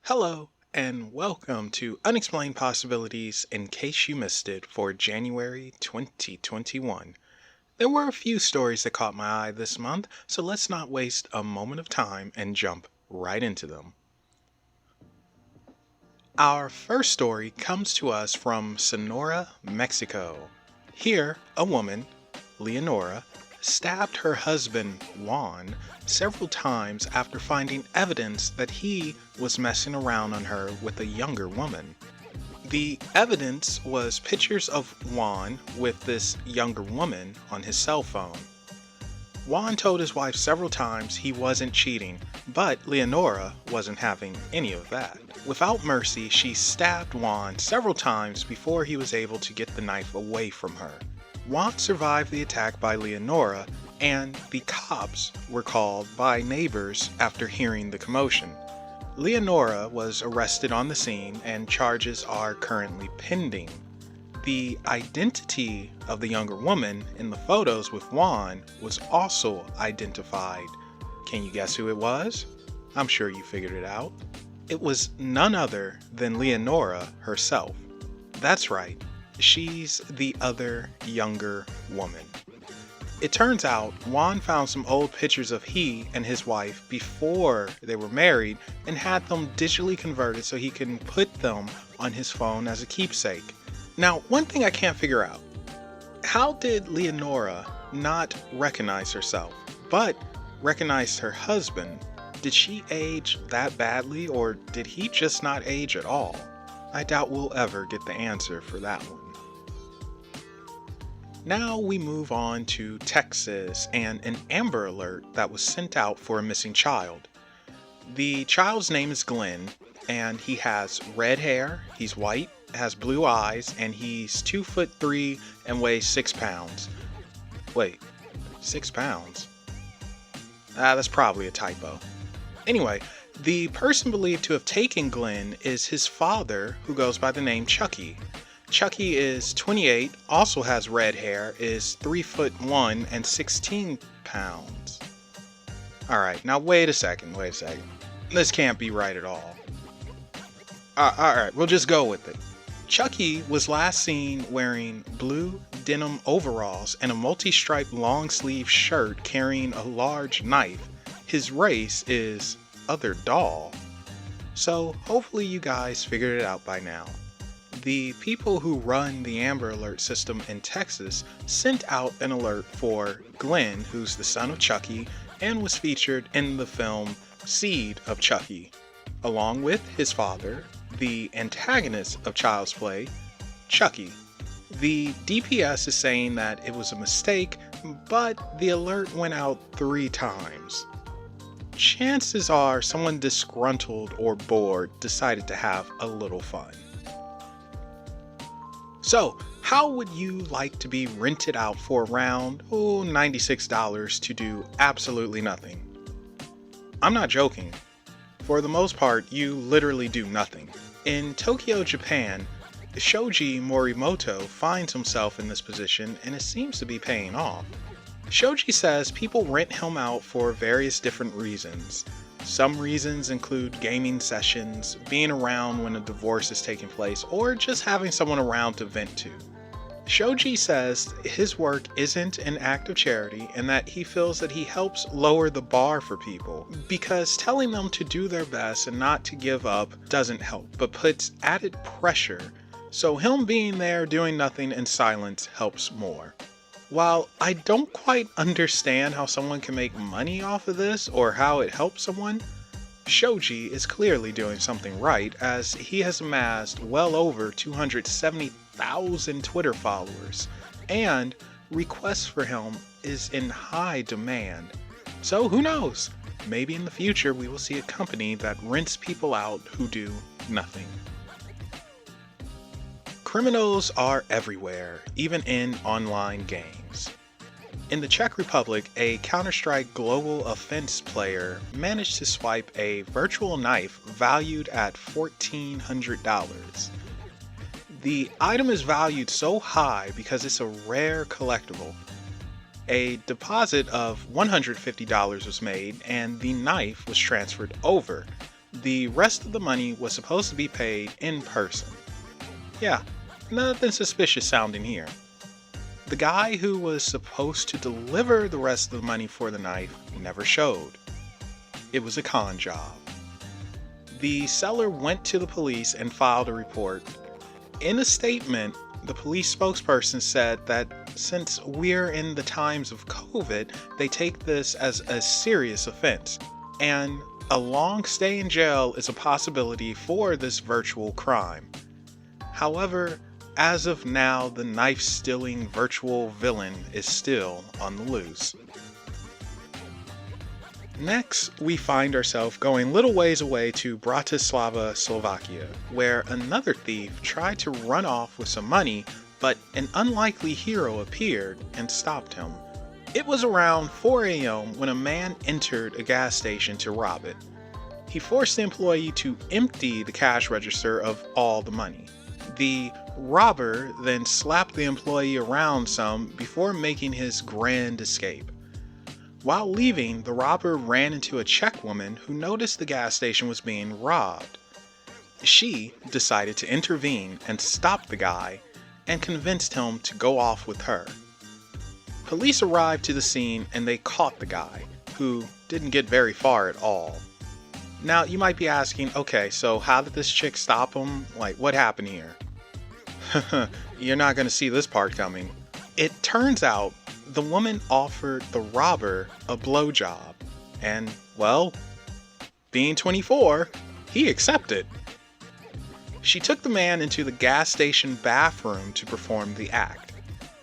Hello, and welcome to Unexplained Possibilities in case you missed it for January 2021. There were a few stories that caught my eye this month, so let's not waste a moment of time and jump right into them. Our first story comes to us from Sonora, Mexico. Here, a woman, Leonora, stabbed her husband, Juan, several times after finding evidence that he was messing around on her with a younger woman. The evidence was pictures of Juan with this younger woman on his cell phone. Juan told his wife several times he wasn't cheating, but Leonora wasn't having any of that. Without mercy, she stabbed Juan several times before he was able to get the knife away from her. Juan survived the attack by Leonora, and the cops were called by neighbors after hearing the commotion. Leonora was arrested on the scene, and charges are currently pending. The identity of the younger woman in the photos with Juan was also identified. Can you guess who it was? I'm sure you figured it out. It was none other than Leonora herself. That's right. She's the other younger woman. It turns out Juan found some old pictures of he and his wife before they were married and had them digitally converted so he can put them on his phone as a keepsake. Now, one thing I can't figure out, how did Leonora not recognize herself, but recognize her husband? Did she age that badly, or did he just not age at all? I doubt we'll ever get the answer for that one. Now we move on to Texas and an Amber Alert that was sent out for a missing child. The child's name is Glenn, and he has red hair, he's white, has blue eyes, and he's 2'3" and weighs 6 pounds. Wait, 6 pounds? That's probably a typo. Anyway, the person believed to have taken Glenn is his father, who goes by the name Chucky. Chucky is 28, also has red hair, is 3'1" and 16 pounds. Alright, now wait a second. This can't be right at all. Alright, we'll just go with it. Chucky was last seen wearing blue denim overalls and a multi-striped long-sleeve shirt carrying a large knife. His race is other doll. So hopefully you guys figured it out by now. The people who run the Amber Alert system in Texas sent out an alert for Glenn, who's the son of Chucky and was featured in the film Seed of Chucky, along with his father, the antagonist of Child's Play, Chucky. The DPS is saying that it was a mistake, but the alert went out 3 times. Chances are someone disgruntled or bored decided to have a little fun. So, how would you like to be rented out for around $96 to do absolutely nothing? I'm not joking. For the most part, you literally do nothing. In Tokyo, Japan, Shoji Morimoto finds himself in this position and it seems to be paying off. Shoji says people rent him out for various different reasons. Some reasons include gaming sessions, being around when a divorce is taking place, or just having someone around to vent to. Shoji says his work isn't an act of charity and that he feels that he helps lower the bar for people because telling them to do their best and not to give up doesn't help, but puts added pressure. So him being there doing nothing in silence helps more. While I don't quite understand how someone can make money off of this or how it helps someone, Shoji is clearly doing something right as he has amassed well over 270,000 Twitter followers, and requests for him is in high demand. So who knows? Maybe in the future we will see a company that rents people out who do nothing. Criminals are everywhere, even in online games. In the Czech Republic, a Counter-Strike Global Offense player managed to swipe a virtual knife valued at $1,400. The item is valued so high because it's a rare collectible. A deposit of $150 was made and the knife was transferred over. The rest of the money was supposed to be paid in person. Yeah, nothing suspicious sounding here. The guy who was supposed to deliver the rest of the money for the knife never showed. It was a con job. The seller went to the police and filed a report. In a statement, the police spokesperson said that since we're in the times of COVID, they take this as a serious offense, and a long stay in jail is a possibility for this virtual crime. However, as of now, the knife-stealing virtual villain is still on the loose. Next, we find ourselves going little ways away to Bratislava, Slovakia, where another thief tried to run off with some money, but an unlikely hero appeared and stopped him. It was around 4 a.m. when a man entered a gas station to rob it. He forced the employee to empty the cash register of all the money. The robber then slapped the employee around some before making his grand escape. While leaving, the robber ran into a Czech woman who noticed the gas station was being robbed. She decided to intervene and stop the guy and convinced him to go off with her. Police arrived to the scene and they caught the guy, who didn't get very far at all. Now, you might be asking, okay, so how did this chick stop him? Like, what happened here? You're not going to see this part coming. It turns out the woman offered the robber a blowjob, and, well, being 24, he accepted. She took the man into the gas station bathroom to perform the act.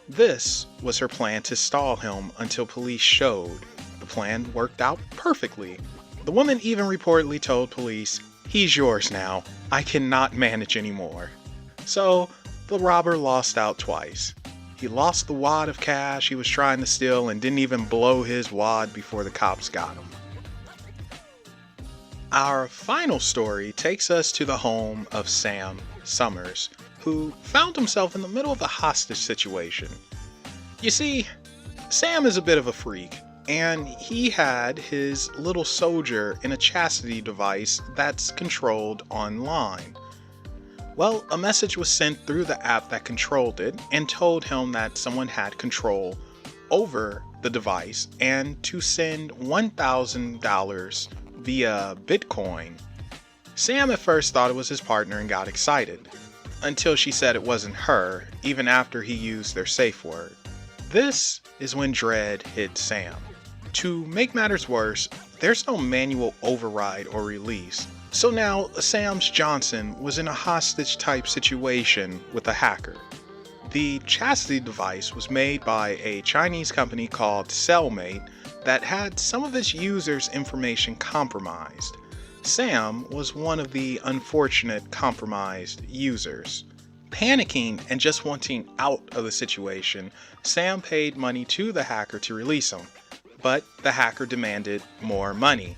This was her plan to stall him until police showed. The plan worked out perfectly. The woman even reportedly told police, "He's yours now. I cannot manage anymore." So, the robber lost out twice. He lost the wad of cash he was trying to steal and didn't even blow his wad before the cops got him. Our final story takes us to the home of Sam Summers, who found himself in the middle of a hostage situation. You see, Sam is a bit of a freak, and he had his little soldier in a chastity device that's controlled online. Well, a message was sent through the app that controlled it and told him that someone had control over the device and to send $1,000 via Bitcoin. Sam at first thought it was his partner and got excited, until she said it wasn't her, even after he used their safe word. This is when dread hit Sam. To make matters worse, there's no manual override or release. So now Sam's Johnson was in a hostage type situation with a hacker. The chastity device was made by a Chinese company called Cellmate that had some of its users' information compromised. Sam was one of the unfortunate compromised users. Panicking and just wanting out of the situation, Sam paid money to the hacker to release him, but the hacker demanded more money.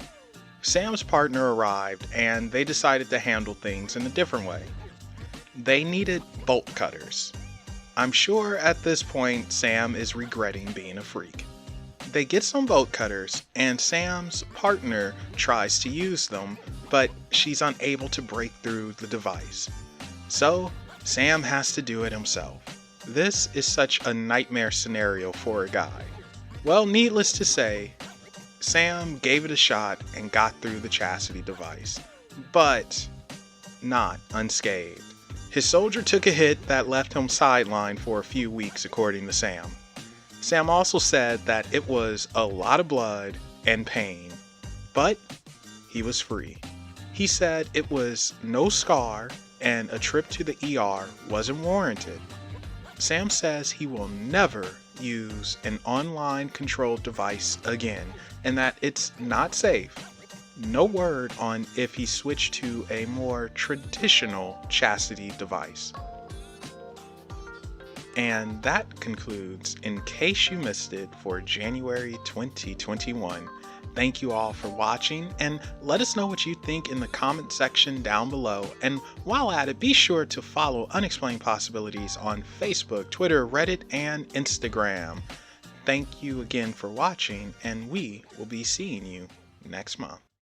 Sam's partner arrived and they decided to handle things in a different way. They needed bolt cutters. I'm sure at this point Sam is regretting being a freak. They get some bolt cutters and Sam's partner tries to use them, but she's unable to break through the device. So Sam has to do it himself. This is such a nightmare scenario for a guy. Well, needless to say, Sam gave it a shot and got through the chastity device, but not unscathed. His soldier took a hit that left him sidelined for a few weeks, according to Sam. Sam also said that it was a lot of blood and pain, but he was free. He said it was no scar and a trip to the ER wasn't warranted. Sam says he will never use an online controlled device again and that it's not safe. No word on if he switched to a more traditional chastity device. And that concludes In Case You Missed It for January 2021. Thank you all for watching, and let us know what you think in the comment section down below. And while at it, be sure to follow Unexplained Possibilities on Facebook, Twitter, Reddit, and Instagram. Thank you again for watching, and we will be seeing you next month.